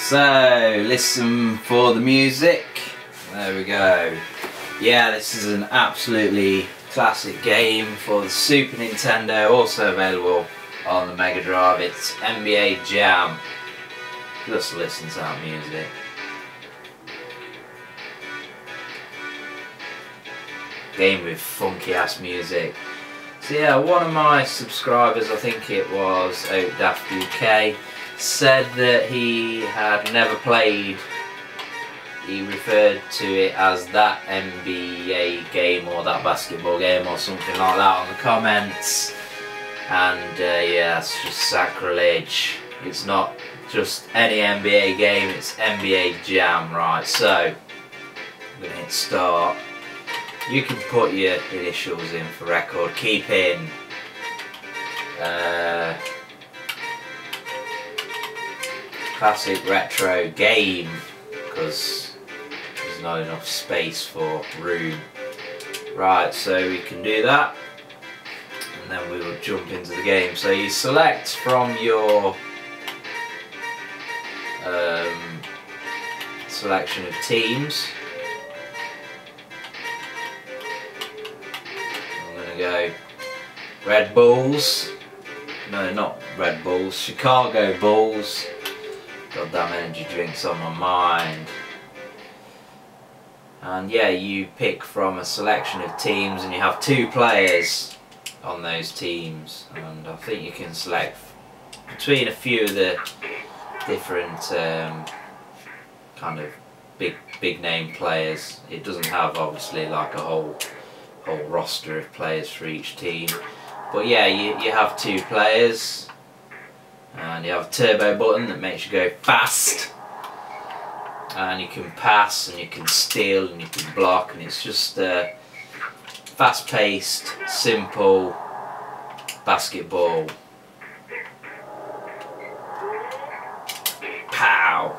So, listen for the music. There we go. Yeah, this is an absolutely classic game for the Super Nintendo, also available on the Mega Drive. It's NBA Jam. Just listen to that music. Game with funky ass music. So yeah, one of my subscribers, I think it was Daft UK, said that he had never played, he referred to it as that NBA game or that basketball game or something like that on the comments, and yeah, it's just sacrilege. It's not just any NBA game, it's NBA Jam. Right, so I'm going to hit start. You can put your initials in for record, keep in classic retro game because there's not enough space for room. Right, so we can do that and then we will jump into the game. So you select from your selection of teams. I'm going to go Red Bulls, no, not Red Bulls, Chicago Bulls. Goddamn energy drinks on my mind. And yeah, you pick from a selection of teams and you have 2 players on those teams, and I think you can select between a few of the different kind of big name players. It doesn't have obviously like a whole roster of players for each team, but yeah, you have 2 players and you have a turbo button that makes you go fast, and you can pass and you can steal and you can block, and it's just fast paced, simple basketball. Pow!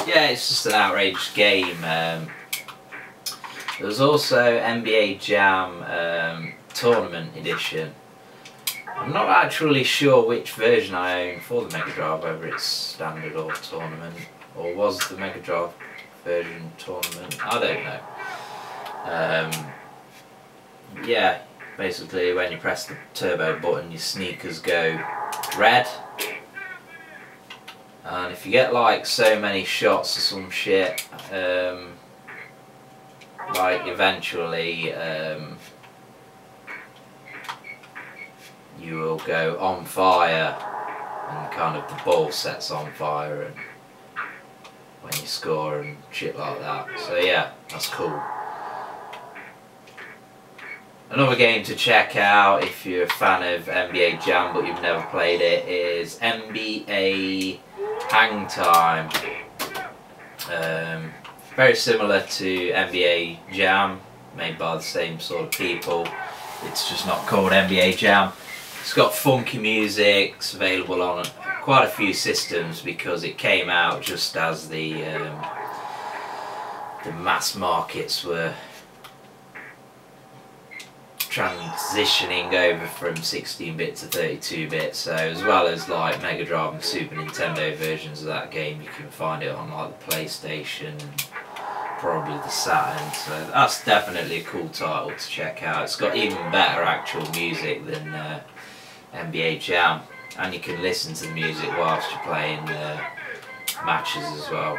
Yeah, it's just an outrageous game. There's also NBA Jam Tournament Edition. I'm not actually sure which version I own for the Mega Drive, whether it's standard or tournament, or was the Mega Drive version tournament, I don't know. Yeah, basically when you press the turbo button your sneakers go red, and if you get like so many shots or some shit, like eventually you will go on fire and kind of the ball sets on fire and when you score and shit like that. So yeah, that's cool. Another game to check out if you're a fan of NBA Jam but you've never played it is NBA Hang Time. Very similar to NBA Jam, made by the same sort of people. It's just not called NBA Jam. It's got funky music. It's available on quite a few systems because it came out just as the mass markets were transitioning over from 16-bit to 32-bit. So as well as like Mega Drive and Super Nintendo versions of that game, you can find it on like the PlayStation and probably the Saturn. So that's definitely a cool title to check out. It's got even better actual music than NBA Jam, and you can listen to the music whilst you're playing matches as well.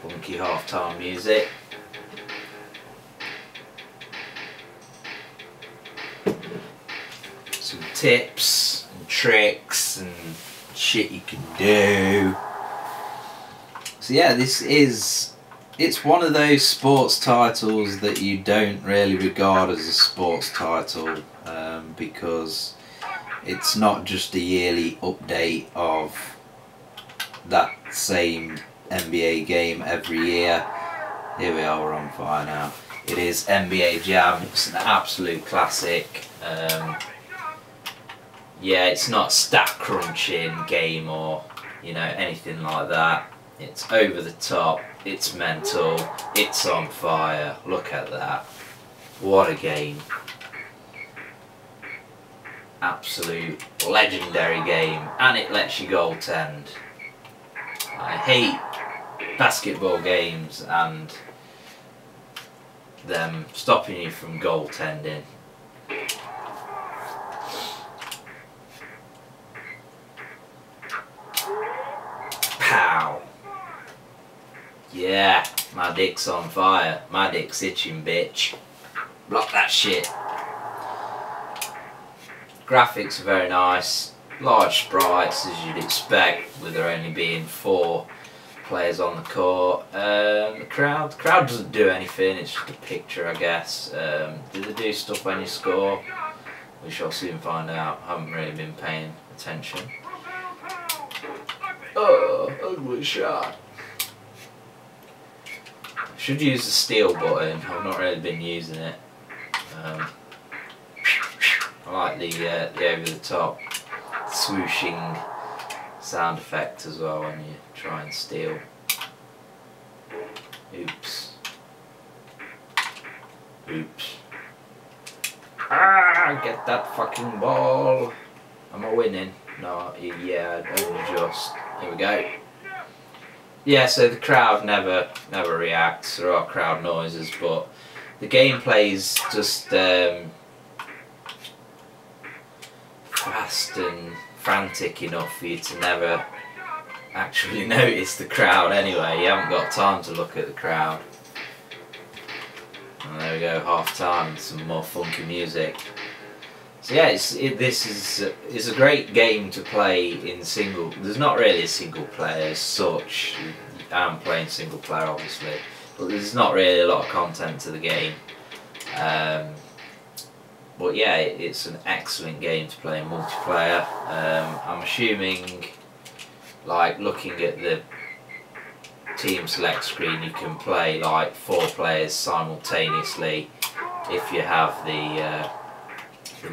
Funky halftime music. Some tips and tricks and shit you can do. So yeah, it's one of those sports titles that you don't really regard as a sports title because it's not just a yearly update of that same NBA game every year. Here we are, we're on fire now. It is NBA Jam. It's an absolute classic. Yeah, it's not a stat crunching game or anything like that. It's over the top, it's mental, it's on fire. Look at that. What a game. absolute legendary game, and it lets you goaltend. I hate basketball games and them stopping you from goaltending. Pow! Yeah, my dick's on fire. My dick's itching, bitch. Block that shit. Graphics are very nice. Large sprites, as you'd expect, with there only being 4 players on the court. The crowd doesn't do anything. It's just a picture, I guess. Do they do stuff when you score? We shall soon find out. I haven't really been paying attention. Oh, ugly shot. I should use the steal button. I've not really been using it. I like the over the top swooshing sound effect as well when you try and steal. Oops. Oops. Ah, get that fucking ball. Am I winning? No, yeah, only just. Here we go. Yeah, so the crowd never reacts. There are crowd noises, but the gameplay's just fast and frantic enough for you to never actually notice the crowd anyway. You haven't got time to look at the crowd. And there we go, half time, some more funky music. So yeah, this is a great game to play in single. There's not really a single player as such. I'm playing single player obviously, but there's not really a lot of content to the game. But yeah, it's an excellent game to play in multiplayer. I'm assuming, like looking at the team select screen, you can play like 4 players simultaneously if you have the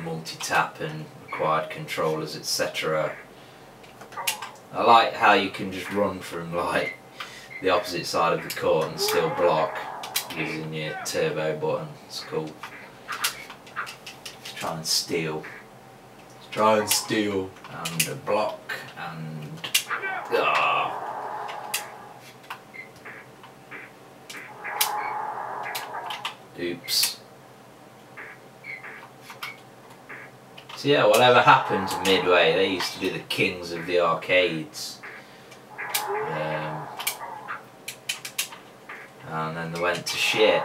multi-tap and required controllers, etc. I like how you can just run from like the opposite side of the court and still block using your turbo button. It's cool. Let's try and steal. Let's try and steal and block and oops. So yeah, whatever happened to Midway? They used to be the kings of the arcades. And then they went to shit.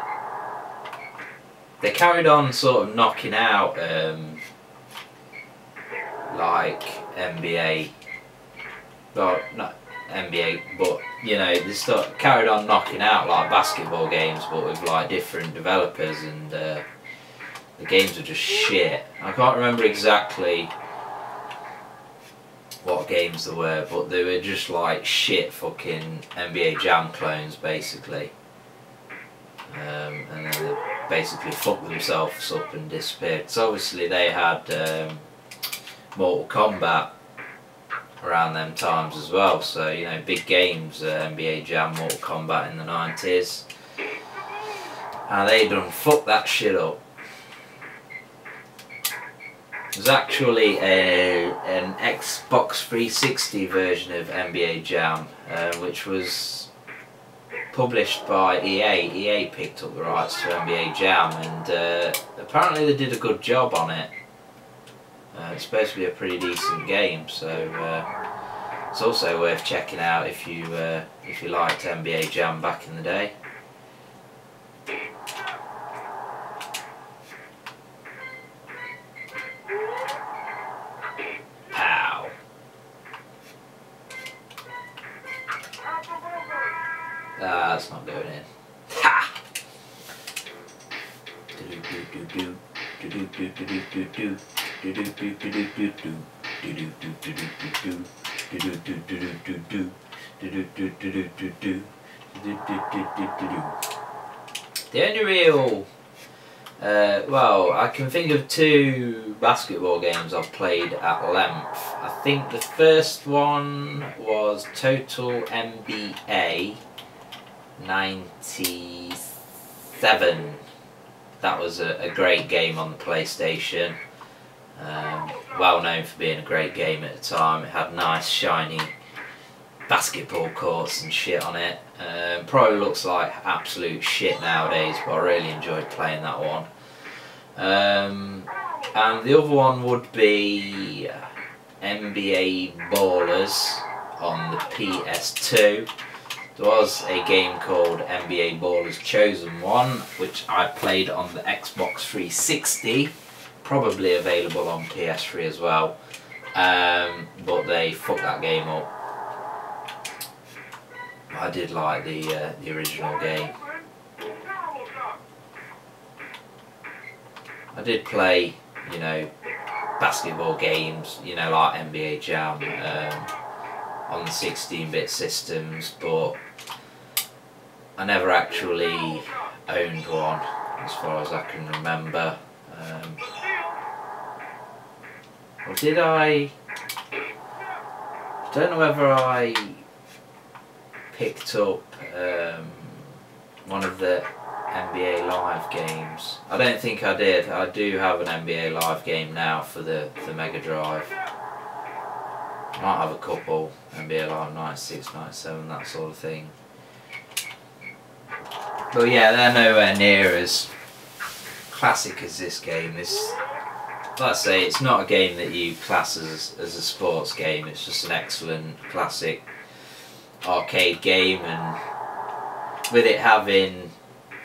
They carried on sort of knocking out like NBA, well not NBA, but you know, they carried on knocking out like basketball games, but with like different developers, and the games were just shit. I can't remember exactly what games they were, but they were just like shit fucking NBA Jam clones basically. And then they basically fucked themselves up and disappeared. So obviously they had Mortal Kombat around them times as well, so you know, big games, NBA Jam, Mortal Kombat in the 90s, and they done fucked that shit up. There's actually an Xbox 360 version of NBA Jam, which was published by EA. EA picked up the rights to NBA Jam, and apparently they did a good job on it. It's supposed to be a pretty decent game, so it's also worth checking out if you liked NBA Jam back in the day. Pow! Ah, that's not going in. Ha! The only real, well, I can think of 2 basketball games I've played at length. I think the first one was Total NBA 97. That was a great game on the PlayStation. well known for being a great game at the time. It had nice shiny basketball courts and shit on it. Probably looks like absolute shit nowadays, but I really enjoyed playing that one. And the other one would be NBA Ballers on the PS2. There was a game called NBA Ballers Chosen One, which I played on the Xbox 360, probably available on PS3 as well, but they fucked that game up. I did like the original game. I did play, you know, basketball games, you know, like NBA Jam on the 16-bit systems, but I never actually owned one as far as I can remember. Or did I? I don't know whether I picked up one of the NBA Live games. I don't think I did. I do have an NBA Live game now for the Mega Drive. I might have a couple, NBA Live 96, 97, that sort of thing. But yeah, they're nowhere near as classic as this game. This, like I say, it's not a game that you class as a sports game. It's just an excellent classic arcade game, and with it having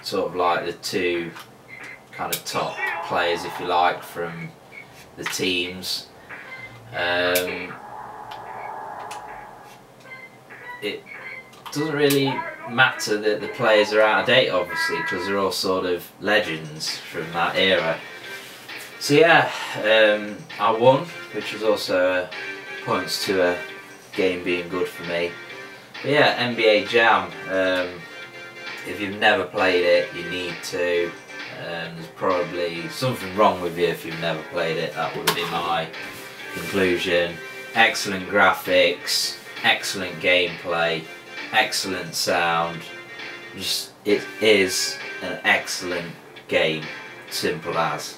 sort of like the two kind of top players, if you like, from the teams, it doesn't really matter that the players are out of date, obviously, because they're all sort of legends from that era. So yeah, I won, which was also points to a game being good for me. But yeah, NBA Jam, if you've never played it, you need to. There's probably something wrong with you if you've never played it. That would be my conclusion. Excellent graphics, excellent gameplay, excellent sound. Just, it is an excellent game, simple as.